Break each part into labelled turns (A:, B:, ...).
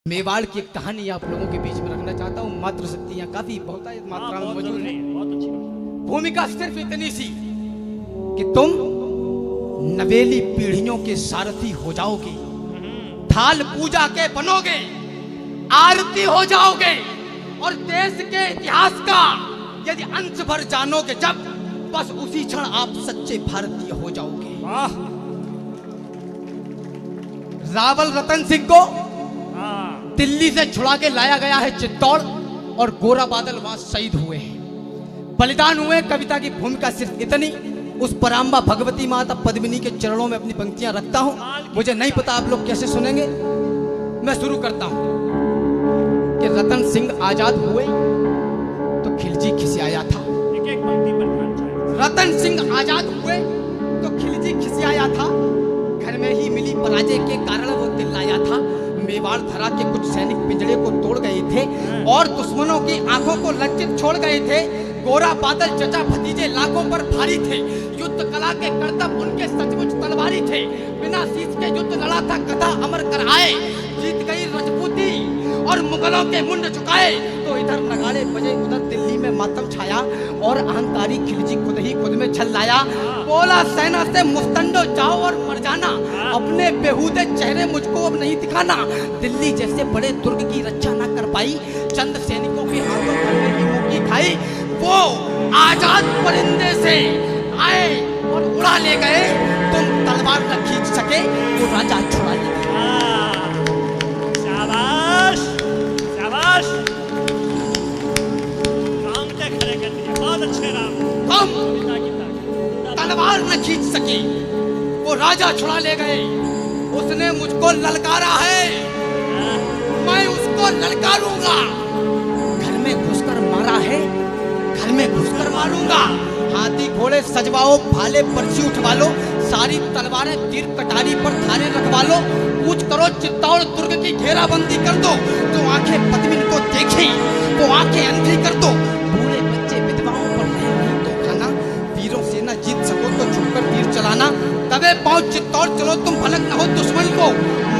A: मेवाड़ की एक कहानी आप लोगों के बीच में रखना चाहता हूँ। मात्र शक्ति यहाँ काफी बहुत मात्रा में मौजूद है। भूमिका सिर्फ इतनी सी कि तुम नवेली पीढ़ियों के सारथी हो जाओगे, थाल पूजा के बनोगे, आरती हो जाओगे और देश के इतिहास का यदि अंश भर जानोगे जब, बस उसी क्षण आप सच्चे भारतीय हो जाओगे। रावल रतन सिंह को दिल्ली से छुड़ा के लाया गया है चित्तौड़ और गोरा बादल वहां शहीद हुए हैं, बलिदान हुए। कविता की भूमिका सिर्फ इतनी, उस पराम्बा भगवती माता पद्मिनी के चरणों में अपनी पंक्तियां रखता हूं। मुझे नहीं पता आप लोग कैसे सुनेंगे, मैं शुरू करता हूं कि रतन सिंह आजाद हुए तो खिलजी खिसियाया था। रतन सिंह आजाद हुए तो खिलजी खिसियाया था। घर में ही मिली पराजय के कारण वो दिल लाया था। मेवाड़ धरा के कुछ सैनिक पिंजड़े को तोड़ गए थे और दुश्मनों की आंखों को लज्जित छोड़ गए थे। गोरा बादल चचा भतीजे लाखों पर भारी थे। युद्ध कला के करतब उनके सचमुच तलवारी थे। बिना शीश के युद्ध लड़ा था कथा अमर कर आए। जीत गई रजपूती और मुगलों के मुंड झुकाए। तो इधर नगाड़े बजे, उधर दिल्ली में मातम छाया और अहंकारी खिलजी खुद ही खुद में छल लाया। बोला सेना से मुस्तंडो जाओ और मर जाना, अपने बेहूदे चेहरे मुझको अब नहीं दिखाना। दिल्ली जैसे बड़े दुर्ग की रक्षा न कर पाई, चंद सैनिकों के हाथों में ही मुक्की खाई। वो आजाद परिंदे से आए और उड़ा ले गए, तुम तलवार न खींच सके वो राजा छुड़ा ले गए।
B: शाबाश शाबाश, कांटे खड़े कर दिए, बहुत अच्छे राम।
A: तुम तलवार न खींच सके वो राजा छुड़ा ले गए। उसने मुझको ललकारा है, मैं उसको ललकारूंगा। घर में घुसकर मारा है, घर में घुसकर मारूंगा। हाथी घोड़े सजवाओ, भाले पर्ची उठवा लो, सारी तलवारें तीर कटारी पर थाने रखवा लो। कूच करो चित्तौड़ दुर्ग की घेराबंदी कर दो। जो आंखें पद्मिनी को देखी वो आंखें अंधी कर दो। बूढ़े बच्चे विधवाओं पर नहीं तो खाना, वीरों से न जीत सको तो छुपकर तीर चलाना। दबे पांव चित्तौड़ चलो तुम भलक न हो दुश्मन को,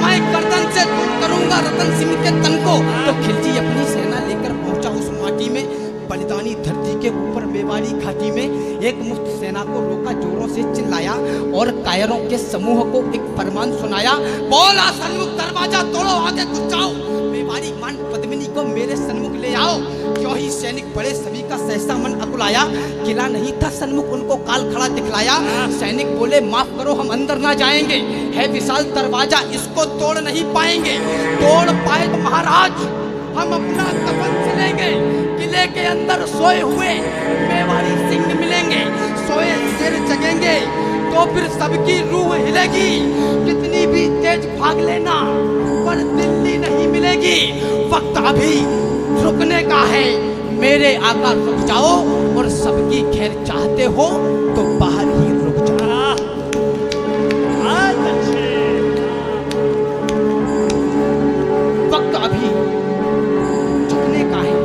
A: मैं गर्दन से दूर करूंगा रतन सिंह के तन को। तो खिलजी अपनी सेना लेकर पहुंचा उस माटी में, बलिदानी धरती के ऊपर मेवाड़ी घाटी में। एक मुक्त सेना को रोका, जोरों से चिल्लाया और कायरों के समूह को एक फरमान सुनाया। बोला सन्मुख दरवाजा तोड़ो, आगे घुस जाओ, मेवाड़ी मान पद्मिनी को मेरे सन्मुख ले आओ। क्यों ही सैनिक बड़े, सभी का सहसा मन अकुलाया। किला नहीं था सन्मुख, उनको काल खड़ा दिखलाया। सैनिक बोले माफ करो हम अंदर ना जाएंगे, है विशाल दरवाजा इसको तोड़ नहीं पाएंगे। तोड़ पाए तो महाराज हम अपना कफन सिलेंगे। किले के अंदर सोए हुए मेवाड़ी सिंह मिलेंगे, सोए सिर जगेंगे तो फिर सबकी रूह हिलेगी। कितनी भी तेज भाग लेना पर दिल्ली नहीं मिलेगी। वक्त अभी रुकने का है, मेरे आका रुक जाओ और सबकी खैर चाहते हो तो बाहर ही रुक जाओ। वक्त अभी झुकने का है,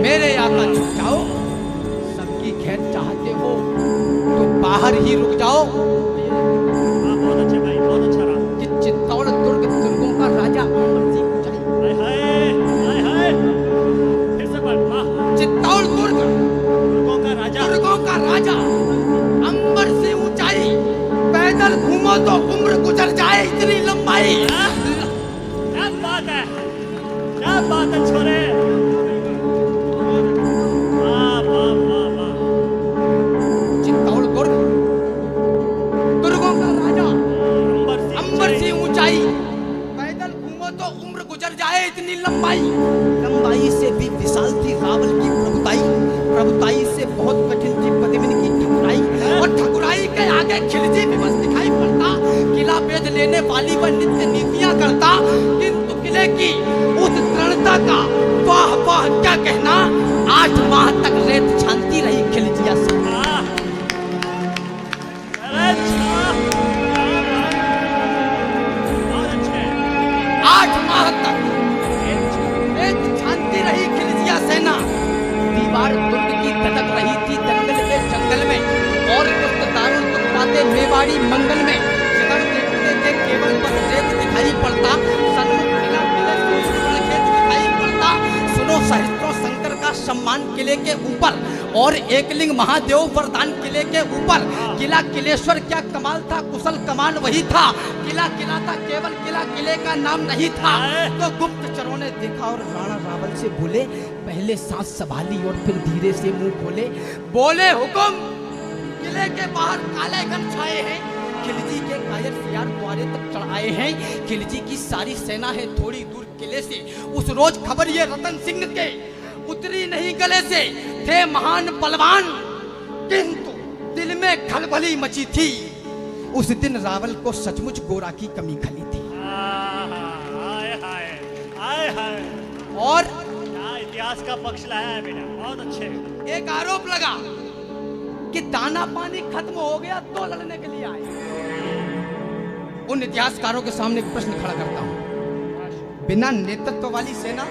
A: मेरे आका झुक जाओ, सबकी खैर चाहते हो तो बाहर ही रुक जाओ।
B: बहुत अच्छे भाई, बहुत अच्छा रहा।
A: कि चित्तौड़ दुर्ग दुर्गों का राजा अमर सिंह ऊंचाई।
B: हाय हाय, फिर से पढ़।
A: चित्तौड़ दुर्ग
B: दुर्गों का राजा,
A: दुर्गों का राजा अंबर से ऊंचाई। पैदल घूमो तो उम्र गुजर जाए इतनी लंबाई।
B: क्या बात है, क्या बात है छोरे। वाह वाह वाह वाह।
A: चित्तौड़ दुर्ग दुर्गों का राजा अंबर से ऊंचाई। पैदल घूमो तो उम्र गुजर जाए इतनी लंबाई। लंबाई से भी विशाल थी रावल की प्रभुताई। प्रभुताई से बहुत कठिन थी पद्मिनी की ठकुराई। और ठकुराई के आगे खिलजी भी बस दिखाई पड़ता। किला बेद लेने वाली वह नित्य नीतियां करता, किंतु किले की उस दृढ़ता का वाह वाह क्या कहना। 8 माह तक रेत छानती रही खिलजिया से। 8 माह तक रेत छानती रही खिलजिया सेना। दीवार दुर्ग की धधक रही थी जंगल के जंगल में और दारुल तुम पाते मेवाड़ी मंगल में। जिधर देखते थे केवल बस रेत दिखाई पड़ता। सन्मुख किला किले सम्मान किले के ऊपर और एकलिंग महादेव वरदान किले के ऊपर। किला किलेश्वर क्या कमाल था, कुशल कमान वही था। किला किला था, केवल किला किले का नाम नहीं था। तो गुप्तचरों ने देखा और राणा रावल से बोले, पहले सांस संभाली और फिर धीरे से मुंह खोले। बोले, हुकुम। किले के बाहर काले घन छाए हैं, खिलजी के कायर सियार द्वारे तक चढ़ आए हैं। खिलजी की सारी सेना है थोड़ी दूर किले से। उस रोज खबर ये रतन सिंह के उतरी नहीं गले से। थे महान बलवान, किंतु दिल में खलबली मची थी। उस दिन रावल को सचमुच गोरा की कमी खली थी।
B: हाय हाय हाय हाय।
A: और
B: इतिहास का पक्ष लाया है बेटा, बहुत अच्छे।
A: एक आरोप लगा कि दाना पानी खत्म हो गया तो लड़ने के लिए आए। उन इतिहासकारों के सामने एक प्रश्न खड़ा करता हूं। बिना नेतृत्व वाली सेना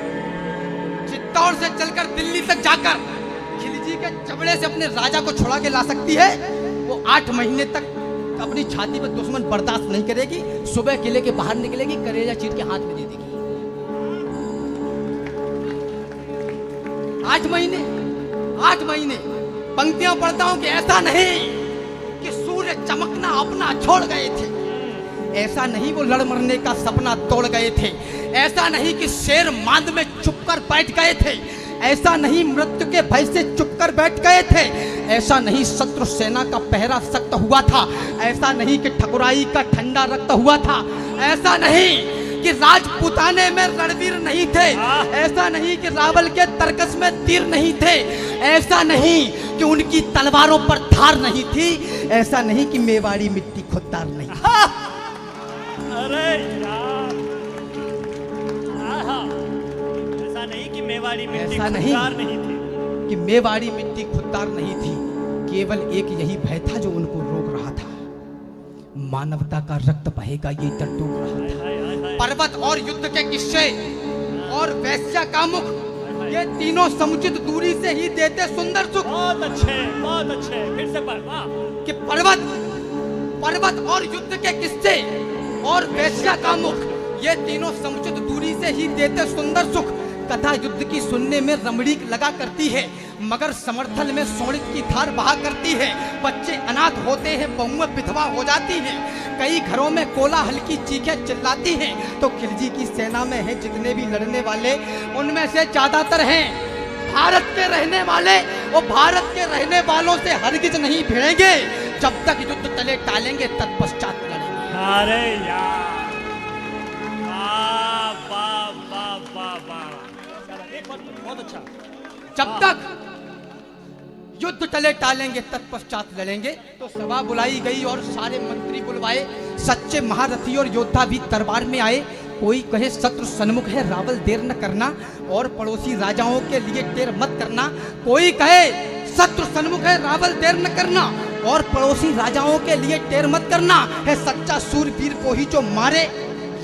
A: चित्तौड़ से चलकर दिल्ली तक जाकर खिलजी के जबड़े से अपने राजा को छुड़ा के ला सकती है? वो 8 महीने तक अपनी छाती पर दुश्मन बर्दाश्त नहीं करेगी। सुबह किले के बाहर निकलेगी, कलेजा चीर के हाथ में दे देगी। 8 महीने पंक्तियां पढ़ता हूं कि ऐसा नहीं कि सूर्य चमकना अपना छोड़ गए थे, ऐसा नहीं वो लड़ मरने का सपना तोड़ गए थे, ऐसा नहीं कि शेर मांद में छुपकर बैठ गए थे, ऐसा नहीं मृत्यु के भय से चुपकर बैठ गए थे, ऐसा नहीं शत्रु सेना का पहरा सख्त हुआ था, ऐसा नहीं कि ठकुराई का ठंडा रक्त हुआ था, ऐसा नहीं कि राजपुताने में रणवीर नहीं थे, ऐसा नहीं कि रावल के तरकस में तीर नहीं थे, ऐसा नहीं कि उनकी तलवारों पर धार नहीं थी, ऐसा नहीं कि मेवाड़ी मिट्टी खुददार नहीं।
B: अरे यार, ऐसा नहीं कि मेवाड़ी मिट्टी खुददार नहीं थी,
A: कि मेवाड़ी मिट्टी खुददार नहीं थी। केवल एक यही भय था जो उनको रोक रहा था, मानवता का रक्त बहेगा ये डर टोक रहा था। पर्वत और युद्ध के किस्से और वैश्या का मुख, ये तीनों समुचित दूरी से ही देते सुंदर सुख।
B: बहुत अच्छे, फिर से पढ़।
A: कि पर्वत और युद्ध के किस्से और वैश्या का मुख, ये तीनों समुचित दूरी से ही देते सुंदर सुख। कथा युद्ध की सुनने में रमणीक लगा करती है, मगर समर्थन में सोणित की धार बहा करती है। बच्चे अनाथ होते हैं, बहुएं विधवा हो जाती हैं, कई घरों में कोलाहल की चीखें चिल्लाती हैं। तो खिलजी की सेना में है जितने भी लड़ने वाले, उनमें से ज्यादातर हैं भारत के रहने वाले। वो भारत के रहने वालों से हरगिज नहीं भिड़ेंगे जब तक युद्ध तले टालेंगे, तत्पश्चात लड़ेंगे।
B: अरे यार, बहुत अच्छा।
A: जब तक युद्ध तले टालेंगे तत्पश्चात लड़ेंगे। तो सभा बुलाई गई और सारे मंत्री बुलवाए, सच्चे महारथी और योद्धा भी दरबार में आए। कोई कहे शत्रु सन्मुख है रावल देर न करना, और पड़ोसी राजाओं के लिए देर मत करना। कोई कहे शत्रु सन्मुख है रावल देर न करना, और पड़ोसी राजाओं के लिए देर मत करना। है सच्चा सूरवीर को ही जो मारे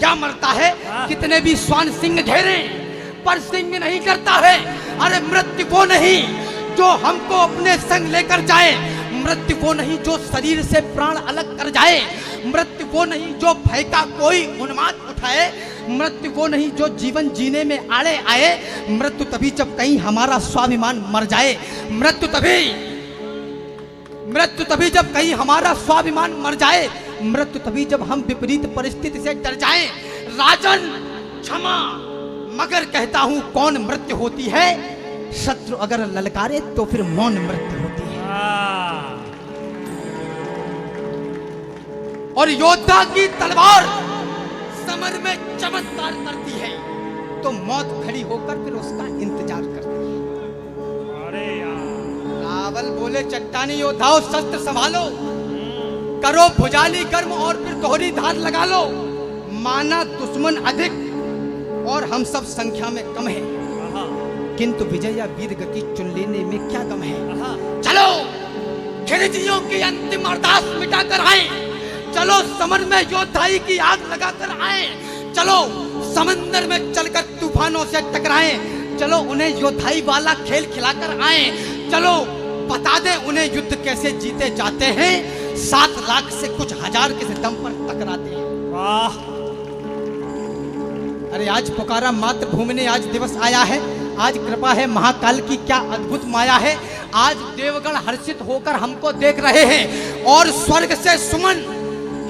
A: या मरता है, कितने भी स्वान सिंह घेरे पर सिंह नहीं करता है। अरे मृत्यु वो नहीं जो हमको अपने संग लेकर जाए, मृत्यु वो नहीं जो शरीर से प्राण अलग कर जाए, मृत्यु वो नहीं जो भय का कोई उन्माद उठाए, मृत्यु वो नहीं जो जीवन जीने में आड़े आए। मृत्यु तभी जब कहीं हमारा स्वाभिमान मर जाए, मृत्यु तभी जब कहीं हमारा स्वाभिमान मर जाए, मृत्यु तभी जब हम विपरीत परिस्थिति से डर जाएं। राजन क्षमा, मगर कहता हूं कौन मृत्यु होती है? शत्रु अगर ललकारे तो फिर मौन मृत्यु होती है। और योद्धा की तलवार समर में चमत्कार करती है, तो मौत खड़ी होकर फिर उसका इंतजार करती है।
B: अरे यार,
A: रावल बोले, चट्टानी योद्धाओं शस्त्र संभालो, करो भुजाली गर्म और फिर दोहरी धार लगा लो। माना दुश्मन अधिक और हम सब संख्या में कम है, किंतु विजय या वीर गति चुन लेने में क्या गम है। चलो खिलजियों की अंतिम अरदास मिटाकर आए, चलो समर में योद्धाई की आग लगाकर आए, चलो समंदर में चलकर तूफानों से टकराएं, चलो उन्हें योद्धाई वाला खेल खिलाकर आए, चलो बता दें उन्हें युद्ध कैसे जीते जाते हैं, 7 लाख से कुछ हजार के दम पर टकराते हैं। वाह! अरे आज पुकारा मातृभूमि ने आज दिवस आया है, आज कृपा है महाकाल की, क्या अद्भुत माया है। आज देवगण हर्षित होकर हमको देख रहे हैं और स्वर्ग से सुमन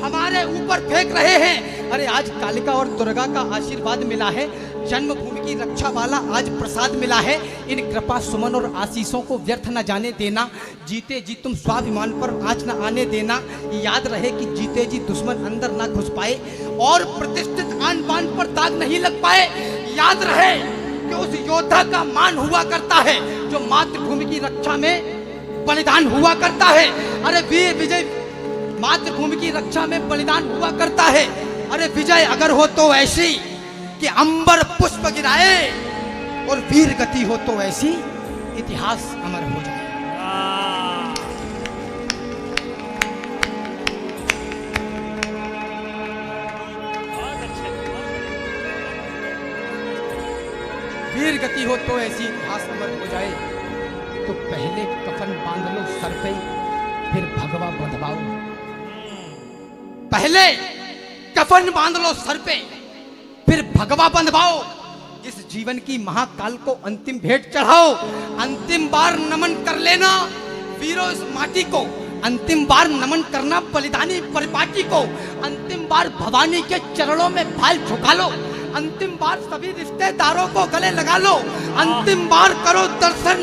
A: हमारे ऊपर फेंक रहे हैं। अरे आज कालिका और दुर्गा का आशीर्वाद मिला है, जन्मभूमि की रक्षा वाला आज प्रसाद मिला है। इन कृपा सुमन और आशीषों को व्यर्थ न जाने देना। जीते जी तुम स्वाभिमान पर आँच न आने देना। याद रहे कि जीते जी दुश्मन अंदर ना घुस पाए और प्रतिष्ठित आन बान पर दाग नहीं लग पाए। याद रहे कि उस योद्धा का मान हुआ करता है जो मातृभूमि की रक्षा में बलिदान हुआ करता है। अरे वीर विजय मातृभूमि की रक्षा में बलिदान हुआ करता है। अरे विजय अगर हो तो ऐसी कि अंबर पुष्प गिराए और वीर गति हो तो ऐसी इतिहास अमर हो जाए। वीर गति हो तो ऐसी इतिहास अमर हो जाए। तो पहले कफन बांध लो सर पे, फिर भगवा बंधवाओ। पहले कफन बांध लो सर पे, फिर भगवा बंधवाओ। इस जीवन की महाकाल को अंतिम भेंट चढ़ाओ। अंतिम बार नमन कर लेना वीरों इस माटी को। अंतिम बार नमन करना बलिदानी परिपाटी को। अंतिम बार भवानी के चरणों में फाल झुका लो। अंतिम बार सभी रिश्तेदारों को गले लगा लो। अंतिम बार करो दर्शन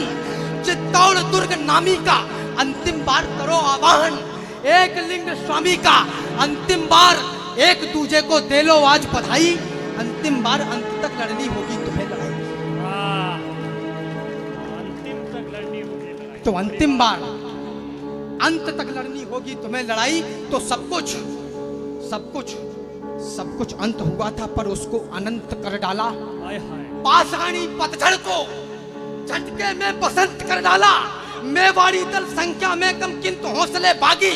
A: चित्तौड़ दुर्ग नामी का। अंतिम बार करो आवाहन एक लिंग स्वामी का। अंतिम बार एक दूजे को दे लो आज बधाई। अंतिम बार अंत तक लड़नी होगी तुम्हें लड़ाई।
B: अंतिम तक लड़नी होगी लड़ाई।
A: तो अंतिम बार अंत तक लड़नी होगी तुम्हें लड़ाई। तो सब कुछ अंत हुआ था पर उसको अनंत कर डाला। पाषाणी पतझड़ को झटके में बसंत कर डाला। मेवाड़ी दल संख्या में कम किंतु हौसले बागी।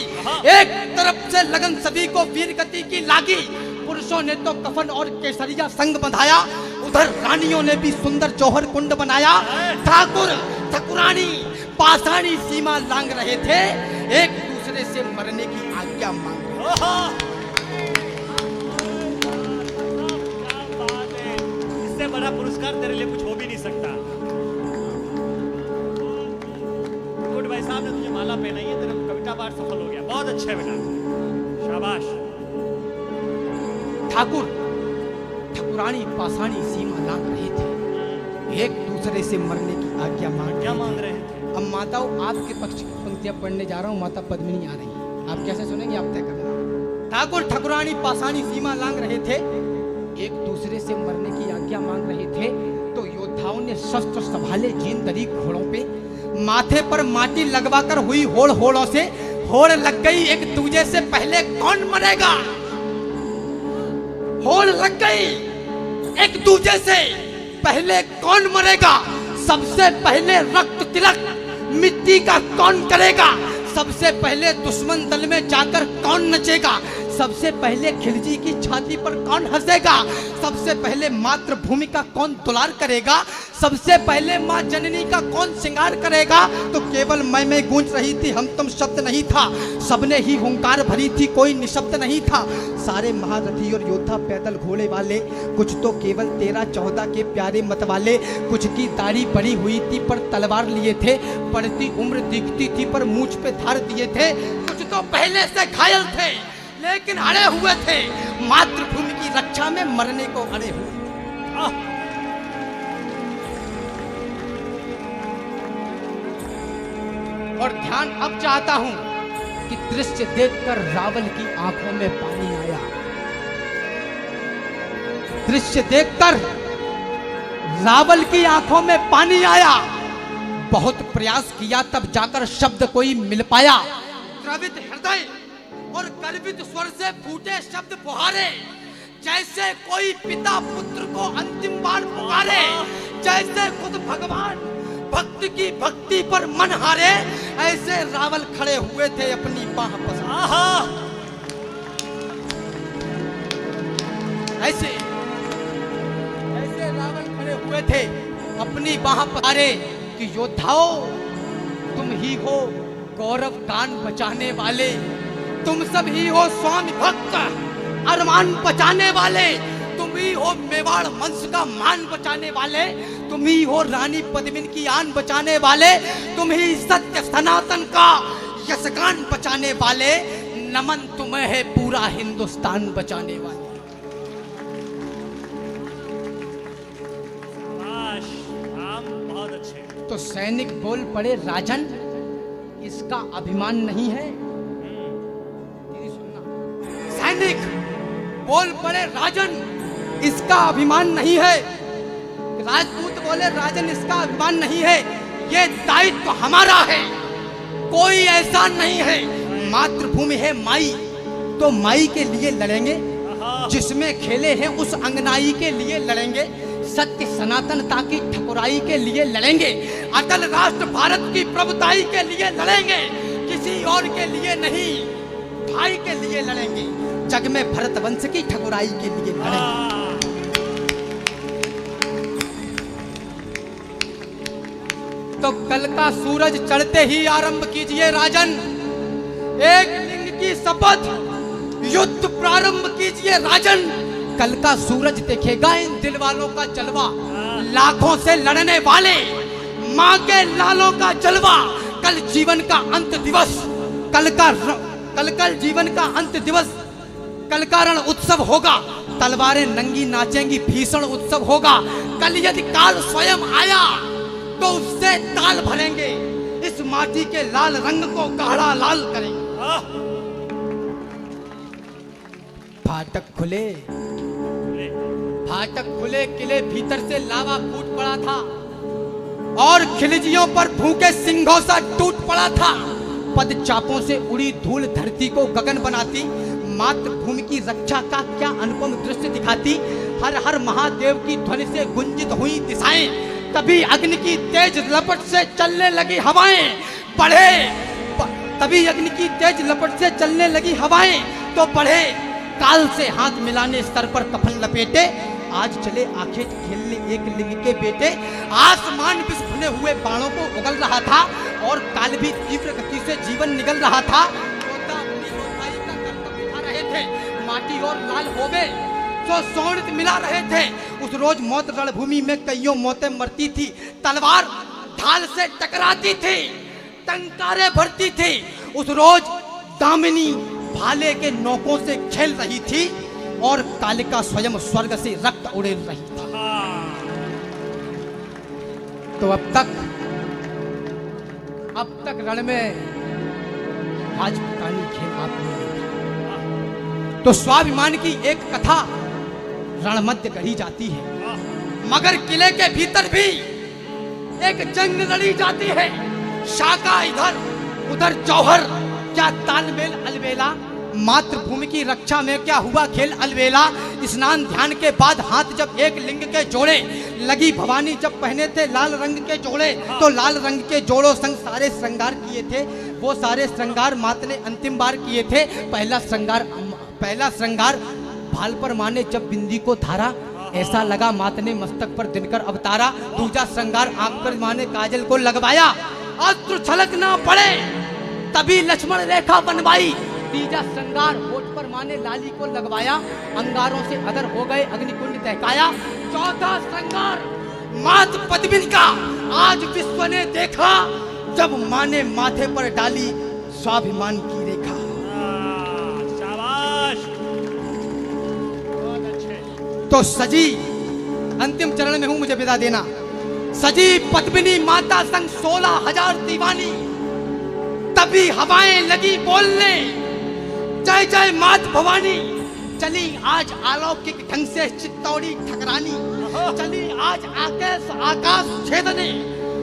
A: एक तरफ से लगन सभी को वीर गति की लागी। पुरुषों ने तो कफन और केसरिया संग बंधाया, उधर रानियों ने भी सुंदर जौहर कुंड बनाया। ठाकुर ठाकुरानी पाषाणी सीमा लांग रहे थे, एक दूसरे से मरने की आज्ञा मांग रहे थे।
B: इससे बड़ा पुरस्कार तेरे लिए कुछ हो भी नहीं सकता। गुड भाई साहब ने तुझे माला पहनाई है, तेरा कविता पाठ सफल हो गया। बहुत अच्छा है बेटा, शाबाश।
A: ठाकुर ठाकुरानी पाषाणी सीमा लांग रहे थे, एक दूसरे से मरने की आज्ञा मांग रहे थे। अब माताओं आपके पक्ष की पंक्तियां पढ़ने जा रहा हूँ। माता पद्मिनी आ रही है, आप कैसे सुनेंगे आप तय करना। ठाकुर ठाकुरानी पाषाणी सीमा लांग रहे थे, एक दूसरे से मरने की आज्ञा मांग रहे थे। तो योद्धाओं ने शस्त्र संभाले, जीन दरी घोड़ों पे, माथे पर माटी लगवाकर हुई होड़ होड़ों से होड़ लग गई। एक दूजे से पहले कौन मरेगा? होड़ लग गई, एक दूजे से पहले कौन मरेगा? सबसे पहले रक्त तिलक मिट्टी का कौन करेगा? सबसे पहले दुश्मन दल में जाकर कौन नचेगा? सबसे पहले खिलजी की छाती पर कौन हंसेगा? सबसे पहले मातृभूमि का कौन दुलार करेगा? सबसे पहले माँ जननी का कौन श्रृंगार करेगा? तो केवल मैं गूंज रही थी, हम तुम शब्द नहीं था। सबने ही हुंकार भरी थी, कोई निशब्द नहीं था। सारे महारथी और योद्धा पैदल घोड़े वाले, कुछ तो केवल 13-14 के प्यारे मत वाले। कुछ की दाढ़ी बड़ी हुई थी पर तलवार लिए थे, बढ़ती उम्र दिखती थी पर मूंछ पे धार दिए थे। कुछ तो पहले से घायल थे लेकिन अड़े हुए थे, मातृभूमि की रक्षा में मरने को अड़े हुए। और ध्यान अब चाहता हूं कि दृश्य देखकर रावल की आंखों में पानी आया। दृश्य देखकर रावल की आंखों में पानी आया। बहुत प्रयास किया तब जाकर शब्द कोई मिल पाया। द्रवित हृदय और गर्वित स्वर से फूटे शब्द पुहारे, जैसे कोई पिता पुत्र को अंतिम बार पुकारे। जैसे खुद भगवान भक्त की भक्ति पर मन हारे, ऐसे रावल खड़े हुए थे अपनी बाह पसारे। ऐसे रावल खड़े हुए थे अपनी बाह पसारे कि योद्धाओं, तुम ही हो गौरव गान बचाने वाले, तुम सब ही हो स्वामी भक्त अरमान बचाने वाले, तुम ही ही हो मेवाड़ वंश का मान बचाने वाले, तुम ही हो रानी पद्मिनी की आन बचाने वाले, तुम ही सत्य सनातन का यशगान बचाने वाले। नमन तुम्हें है पूरा हिंदुस्तान बचाने वाले।
B: शाबाश, राम बहुत अच्छे।
A: तो सैनिक बोल पड़े राजन, इसका अभिमान नहीं है। दीदी सुनना, सैनिक बोल पड़े राजन, इसका अभिमान नहीं है। राजपूत बोले राजन, इसका अभिमान नहीं है, ये दायित्व हमारा है, कोई ऐसा नहीं है। मातृभूमि है माई, तो माई के लिए लड़ेंगे, जिसमें खेले हैं उस अंगनाई के लिए लड़ेंगे, सत्य सनातनता की ठकुराई के लिए लड़ेंगे, अटल राष्ट्र भारत की प्रभुताई के लिए लड़ेंगे, किसी और के लिए नहीं, भाई के लिए लड़ेंगे, जग में भरत वंश की ठकुराई के लिए लड़ेंगे। तो कल का सूरज चढ़ते ही आरंभ कीजिए राजन, एक लिंग की शपथ, युद्ध प्रारंभ कीजिए राजन। कल का सूरज देखेगा इन दिल वालों का जलवा, लाखों से लड़ने वाले माँ के लालों का जलवा। कल जीवन का अंत दिवस, कल जीवन का अंत दिवस, कल का रण उत्सव होगा, तलवारें नंगी नाचेंगी, भीषण उत्सव होगा। कल यदि काल स्वयं आया तो उससे ताल भरेंगे, इस माटी के लाल रंग को गाढ़ा लाल करेंगे। फाटक खुले, फाटक खुले, किले भीतर से लावा फूट पड़ा था और खिलजियों पर भूखे सिंहों सा टूट पड़ा था। पद चापों से उड़ी धूल धरती को गगन बनाती, मातृभूमि की रक्षा का क्या अनुपम दृश्य दिखाती। हर हर महादेव की ध्वनि से गुंजित हुई दिशाएं, तभी अग्नि की तेज लपट से चलने लगी हवाएं। तभी अग्नि की तेज लपट से चलने लगी हवाएं, तो बढ़े काल से हाथ मिलाने, सर पर कफन लपेटे। आज चले आंखें खेलने एक लिंग के बेटे। आसमान विष भुने हुए बाणों को उगल रहा था और काल भी तीव्र गति से जीवन निगल रहा था। योद्धा अपनी योद्धाई का कर्तव्य निभा रहे थे, माटी और लाल होवे जो सोनित मिला रहे थे। उस रोज मौत रणभूमि में कईयों मौतें मरती थी, तलवार ढाल से टकराती थी, टंकारे भरती थी। उस रोज दामिनी भाले के नौकों से खेल रही थी और कालिका स्वयं स्वर्ग से रक्त उड़ेल रही थी। तो अब तक रण में राजपुतानी खेल आपने देखा। तो स्वाभिमान की एक कथा रणमध्य गढ़ी जाती है, मगर किले के भीतर भी एक जंग लड़ी जाती है। शाका इधर उधर जौहर, क्या तालमेल अलबेला। मातृभूमि की रक्षा में क्या हुआ खेल अलबेला। स्नान ध्यान के बाद हाथ जब एक लिंग के जोड़े, लगी भवानी जब पहने थे लाल रंग के जोड़े, तो लाल रंग के जोड़ों संग सारे श्रृंगार किए थे। वो सारे श्रृंगार मात ने अंतिम बार किए थे। पहला श्रृंगार भाल पर माने जब बिंदी को धारा, ऐसा लगा मात ने मस्तक पर दिनकर अवतारा। दूजा श्रृंगार आंख पर माने काजल को लगवाया, अस्त्र छलक ना पड़े तभी लक्ष्मण रेखा बनवाई। तीजा श्रृंगार होठ पर माने लाली को लगवाया, अंगारों से अदर हो गए अग्निकुंड दहकाया। चौथा श्रृंगार मात पद्मिनी का आज विश्व ने देखा, जब माने माथे पर डाली स्वाभिमान की रेखा।
B: शाबाश, बहुत अच्छे।
A: तो सजी, अंतिम चरण में हूं, मुझे विदा देना। सजी पद्मिनी माता संग 16,000 दीवानी, तभी हवाएं लगी बोलने, जय जय मात भवानी। चली आज अलौकिक ढंग से चित्तौड़ी ठकरानी, चली आज आकाश छेदने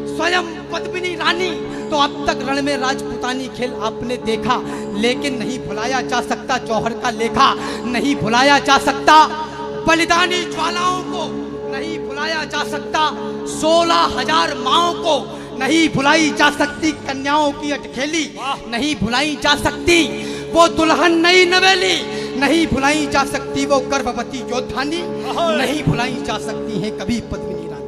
A: स्वयं पद्मिनी रानी। तो अब तक रण में राजपुतानी खेल आपने देखा, लेकिन नहीं भुलाया जा सकता जौहर का लेखा, नहीं भुलाया जा सकता बलिदानी ज्वालाओं को, नहीं भुलाया जा सकता 16,000 माओं को, नहीं भुलाई जा सकती कन्याओं की अटखेली, नहीं भुलाई जा सकती वो दुल्हन नई नवेली, नहीं भुलाई जा सकती वो गर्भवती योद्धानी, नहीं भुलाई जा सकती है कभी पद्मिनी रानी।